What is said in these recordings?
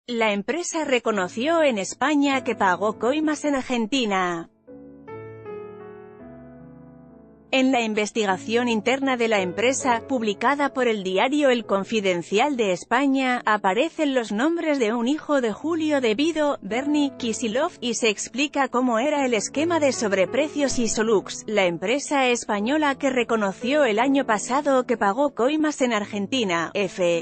La empresa reconoció en España que pagó coimas en Argentina. En la investigación interna de la empresa, publicada por el diario El Confidencial de España, aparecen los nombres de un hijo de Julio De Vido, Bernie Kisilov, y se explica cómo era el esquema de sobreprecios Isolux, la empresa española que reconoció el año pasado que pagó coimas en Argentina.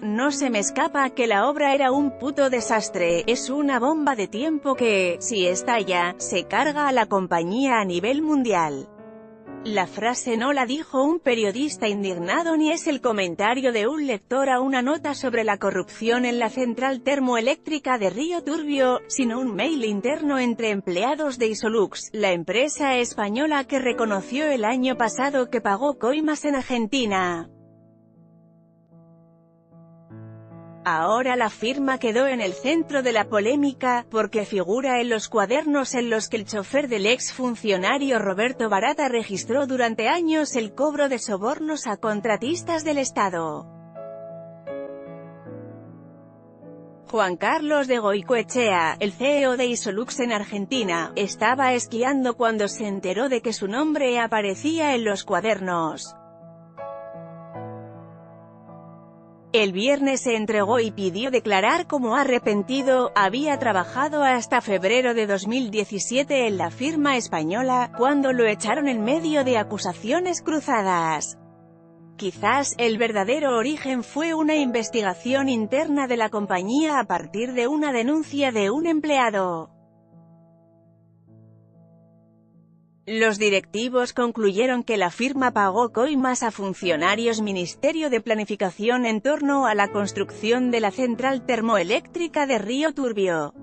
No se me escapa que la obra era un puto desastre, es una bomba de tiempo que, si estalla, se carga a la compañía a nivel mundial. La frase no la dijo un periodista indignado ni es el comentario de un lector a una nota sobre la corrupción en la central termoeléctrica de Río Turbio, sino un mail interno entre empleados de Isolux, la empresa española que reconoció el año pasado que pagó coimas en Argentina. Ahora la firma quedó en el centro de la polémica, porque figura en los cuadernos en los que el chofer del ex funcionario Roberto Barata registró durante años el cobro de sobornos a contratistas del Estado. Juan Carlos de Goicoechea, el CEO de Isolux en Argentina, estaba esquiando cuando se enteró de que su nombre aparecía en los cuadernos. El viernes se entregó y pidió declarar como arrepentido. Había trabajado hasta febrero de 2017 en la firma española, cuando lo echaron en medio de acusaciones cruzadas. Quizás el verdadero origen fue una investigación interna de la compañía a partir de una denuncia de un empleado. Los directivos concluyeron que la firma pagó coimas a funcionarios Ministerio de Planificación en torno a la construcción de la central termoeléctrica de Río Turbio.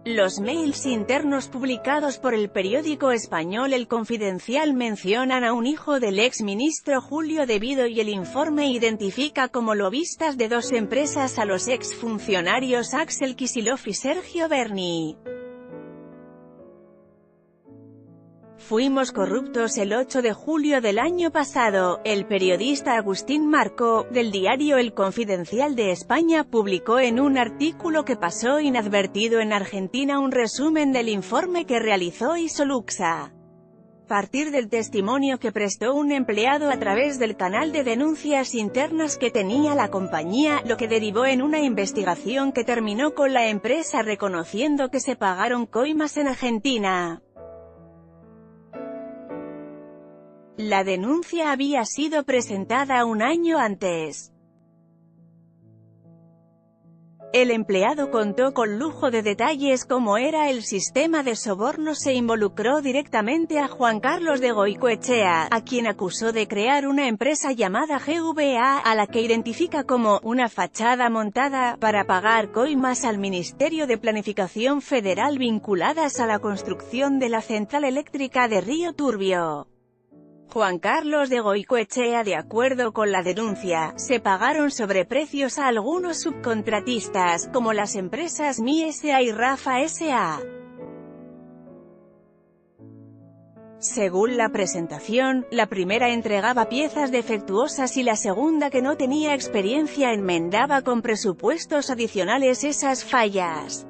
Los mails internos publicados por el periódico español El Confidencial mencionan a un hijo del ex ministro Julio De Vido y el informe identifica como lobistas de dos empresas a los ex funcionarios Axel Kisilov y Sergio Berni. Fuimos corruptos. El 8 de julio del año pasado, el periodista Agustín Marco, del diario El Confidencial de España, publicó en un artículo que pasó inadvertido en Argentina un resumen del informe que realizó Isolux a partir del testimonio que prestó un empleado a través del canal de denuncias internas que tenía la compañía, lo que derivó en una investigación que terminó con la empresa reconociendo que se pagaron coimas en Argentina. La denuncia había sido presentada un año antes. El empleado contó con lujo de detalles cómo era el sistema de sobornos e involucró directamente a Juan Carlos de Goicoechea, a quien acusó de crear una empresa llamada GVA, a la que identifica como una fachada montada para pagar coimas al Ministerio de Planificación Federal vinculadas a la construcción de la central eléctrica de Río Turbio. Juan Carlos de Goicoechea, de acuerdo con la denuncia, se pagaron sobreprecios a algunos subcontratistas, como las empresas Mi S.A. y Rafa S.A. Según la presentación, la primera entregaba piezas defectuosas y la segunda, que no tenía experiencia, enmendaba con presupuestos adicionales esas fallas.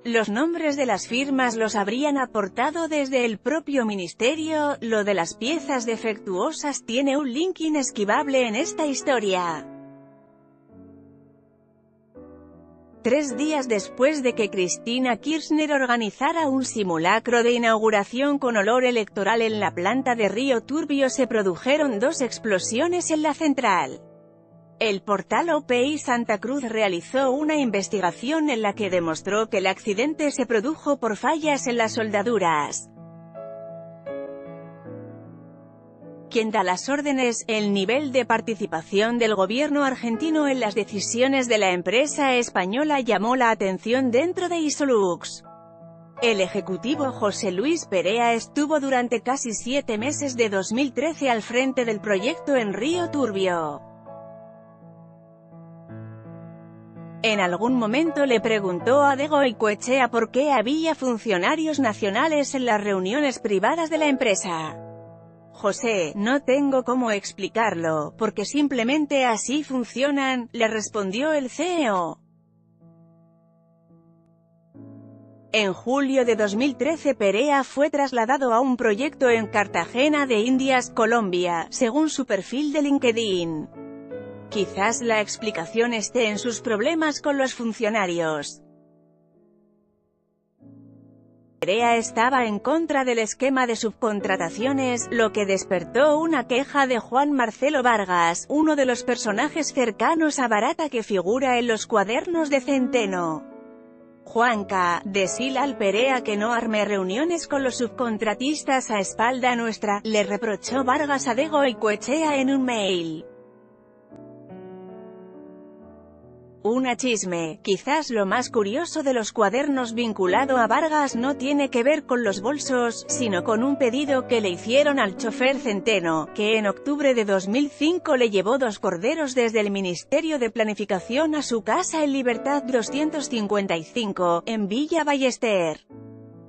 Los nombres de las firmas los habrían aportado desde el propio ministerio. Lo de las piezas defectuosas tiene un link inesquivable en esta historia. 3 días después de que Cristina Kirchner organizara un simulacro de inauguración con olor electoral en la planta de Río Turbio, se produjeron 2 explosiones en la central. El portal OPI Santa Cruz realizó una investigación en la que demostró que el accidente se produjo por fallas en las soldaduras. ¿Quién da las órdenes? El nivel de participación del gobierno argentino en las decisiones de la empresa española llamó la atención dentro de Isolux. El ejecutivo José Luis Perea estuvo durante casi 7 meses de 2013 al frente del proyecto en Río Turbio. En algún momento le preguntó a de Goicoechea por qué había funcionarios nacionales en las reuniones privadas de la empresa. José, no tengo cómo explicarlo, porque simplemente así funcionan, le respondió el CEO. En julio de 2013 Perea fue trasladado a un proyecto en Cartagena de Indias, Colombia, según su perfil de LinkedIn. Quizás la explicación esté en sus problemas con los funcionarios. Perea estaba en contra del esquema de subcontrataciones, lo que despertó una queja de Juan Marcelo Vargas, uno de los personajes cercanos a Barata que figura en los cuadernos de Centeno. Juanca, decile al Perea que no arme reuniones con los subcontratistas a espalda nuestra, le reprochó Vargas a de Goicoechea en un mail. Una chisme, quizás lo más curioso de los cuadernos vinculado a Vargas no tiene que ver con los bolsos, sino con un pedido que le hicieron al chofer Centeno, que en octubre de 2005 le llevó 2 corderos desde el Ministerio de Planificación a su casa en Libertad 255, en Villa Ballester.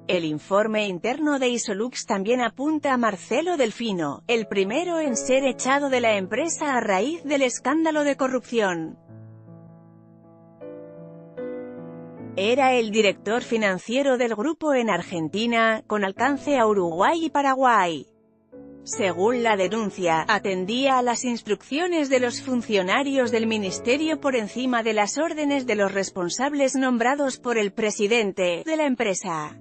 El informe interno de Isolux también apunta a Marcelo Delfino, el primero en ser echado de la empresa a raíz del escándalo de corrupción. Era el director financiero del grupo en Argentina, con alcance a Uruguay y Paraguay. Según la denuncia, atendía a las instrucciones de los funcionarios del ministerio por encima de las órdenes de los responsables nombrados por el presidente de la empresa.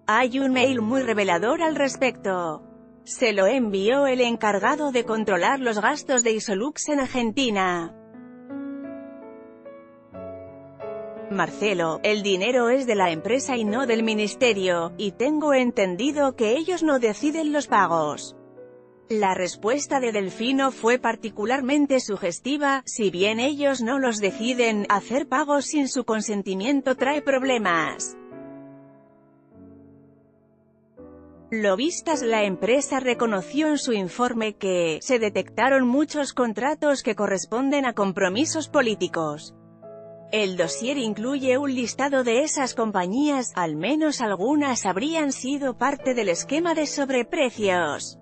Hay un mail muy revelador al respecto. Se lo envió el encargado de controlar los gastos de Isolux en Argentina. Marcelo, el dinero es de la empresa y no del ministerio, y tengo entendido que ellos no deciden los pagos. La respuesta de Delfino fue particularmente sugestiva: si bien ellos no los deciden, hacer pagos sin su consentimiento trae problemas. Lobbistas. La empresa reconoció en su informe que se detectaron muchos contratos que corresponden a compromisos políticos. El dossier incluye un listado de esas compañías, al menos algunas habrían sido parte del esquema de sobreprecios.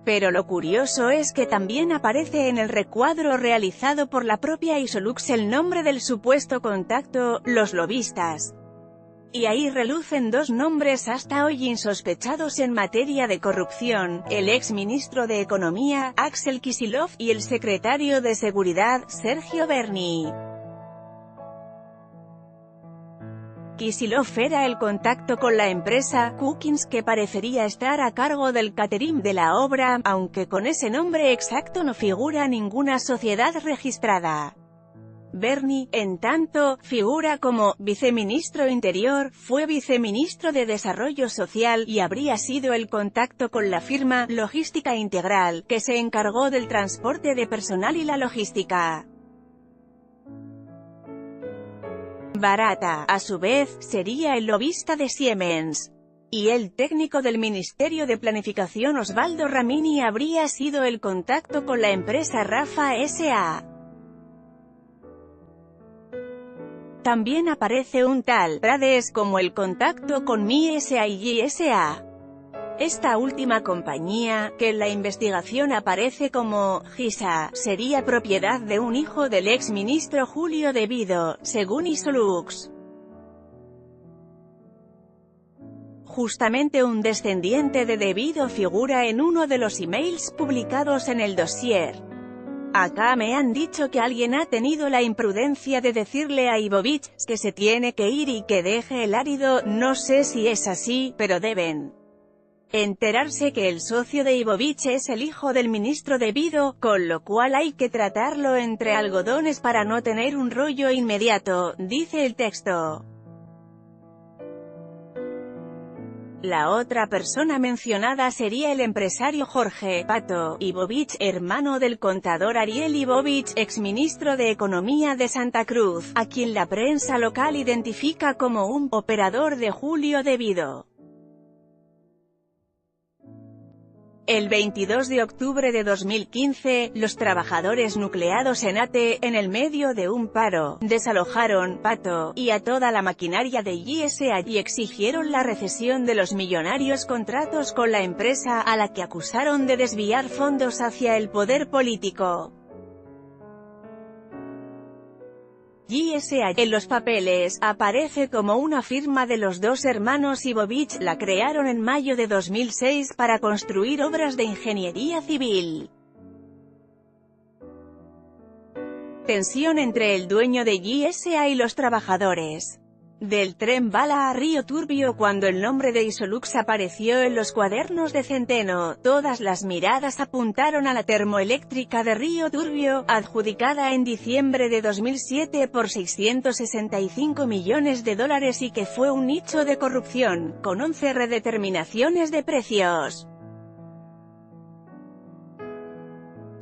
Pero lo curioso es que también aparece en el recuadro realizado por la propia Isolux el nombre del supuesto contacto, los lobbistas. Y ahí relucen 2 nombres hasta hoy insospechados en materia de corrupción: el ex ministro de Economía, Axel Kicillof, y el secretario de Seguridad, Sergio Berni. Kicillof era el contacto con la empresa Cookins, que parecería estar a cargo del catering de la obra, aunque con ese nombre exacto no figura ninguna sociedad registrada. Berni, en tanto, figura como viceministro Interior, fue viceministro de Desarrollo Social, y habría sido el contacto con la firma Logística Integral, que se encargó del transporte de personal y la logística. Barata, a su vez, sería el lobista de Siemens. Y el técnico del Ministerio de Planificación Osvaldo Ramini habría sido el contacto con la empresa Rafa S.A. También aparece un tal Prades como el contacto con Mi S.A.y S.A. Esta última compañía, que en la investigación aparece como GISA, sería propiedad de un hijo del ex ministro Julio De Vido, según Isolux. Justamente un descendiente de De Vido figura en uno de los emails publicados en el dossier. Acá me han dicho que alguien ha tenido la imprudencia de decirle a Ibovich que se tiene que ir y que deje el árido. No sé si es así, pero deben enterarse que el socio de Ibovich es el hijo del ministro De Vido, con lo cual hay que tratarlo entre algodones para no tener un rollo inmediato, dice el texto. La otra persona mencionada sería el empresario Jorge Pato Ibovich, hermano del contador Ariel Ibovich, exministro de Economía de Santa Cruz, a quien la prensa local identifica como un operador de Julio De Vido. El 22 de octubre de 2015, los trabajadores nucleados en ATE, en el medio de un paro, desalojaron Pato y a toda la maquinaria de GSA y exigieron la recesión de los millonarios contratos con la empresa, a la que acusaron de desviar fondos hacia el poder político. GSA en los papeles, aparece como una firma de los dos hermanos Ibovich. La crearon en mayo de 2006 para construir obras de ingeniería civil. Tensión entre el dueño de GSA y los trabajadores. Del tren bala a Río Turbio. Cuando el nombre de Isolux apareció en los cuadernos de Centeno, todas las miradas apuntaron a la termoeléctrica de Río Turbio, adjudicada en diciembre de 2007 por $665 millones y que fue un nicho de corrupción, con 11 redeterminaciones de precios.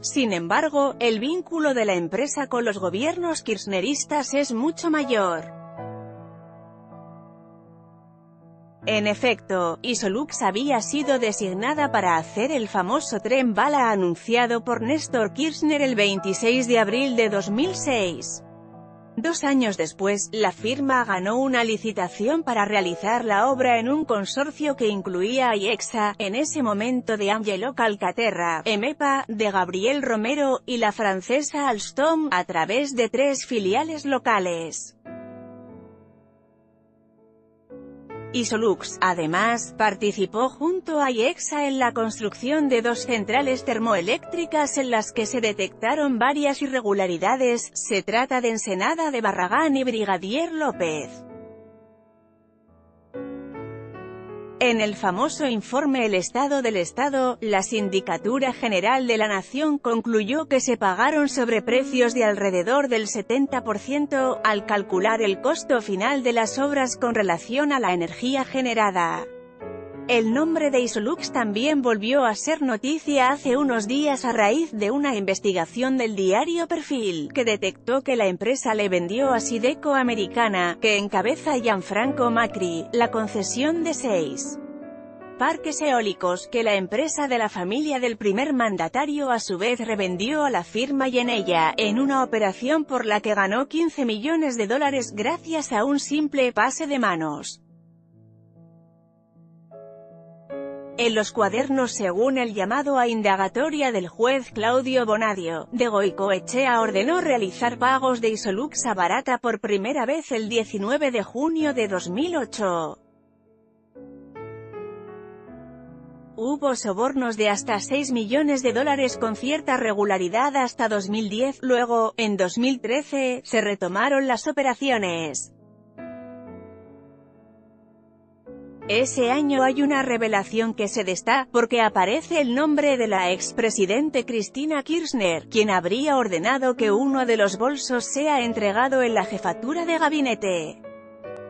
Sin embargo, el vínculo de la empresa con los gobiernos kirchneristas es mucho mayor. En efecto, Isolux había sido designada para hacer el famoso tren bala anunciado por Néstor Kirchner el 26 de abril de 2006. 2 años después, la firma ganó una licitación para realizar la obra en un consorcio que incluía a IEXA, en ese momento de Angelo Calcaterra, EMEPA, de Gabriel Romero, y la francesa Alstom, a través de 3 filiales locales. Isolux, además, participó junto a IEXA en la construcción de 2 centrales termoeléctricas en las que se detectaron varias irregularidades. Se trata de Ensenada de Barragán y Brigadier López. En el famoso informe El Estado del Estado, la Sindicatura General de la Nación concluyó que se pagaron sobreprecios de alrededor del 70%, al calcular el costo final de las obras con relación a la energía generada. El nombre de Isolux también volvió a ser noticia hace unos días a raíz de una investigación del diario Perfil, que detectó que la empresa le vendió a Sideco Americana, que encabeza Gianfranco Macri, la concesión de 6 parques eólicos, que la empresa de la familia del primer mandatario a su vez revendió a la firma Yenella, en una operación por la que ganó $15 millones gracias a un simple pase de manos. En los cuadernos, según el llamado a indagatoria del juez Claudio Bonadio, de Goicoechea ordenó realizar pagos de Isolux a Barata por primera vez el 19 de junio de 2008. Hubo sobornos de hasta $6 millones con cierta regularidad hasta 2010, luego, en 2013, se retomaron las operaciones. Ese año hay una revelación que se destaca, porque aparece el nombre de la expresidente Cristina Kirchner, quien habría ordenado que uno de los bolsos sea entregado en la jefatura de gabinete.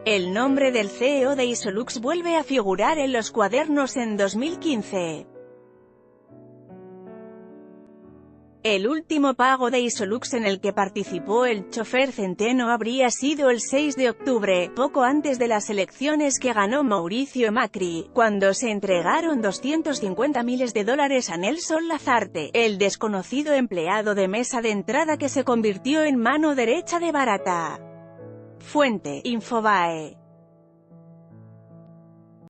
El nombre del CEO de Isolux vuelve a figurar en los cuadernos en 2015. El último pago de Isolux en el que participó el chofer Centeno habría sido el 6 de octubre, poco antes de las elecciones que ganó Mauricio Macri, cuando se entregaron $250.000 a Nelson Lazarte, el desconocido empleado de mesa de entrada que se convirtió en mano derecha de Barata. Fuente: Infobae.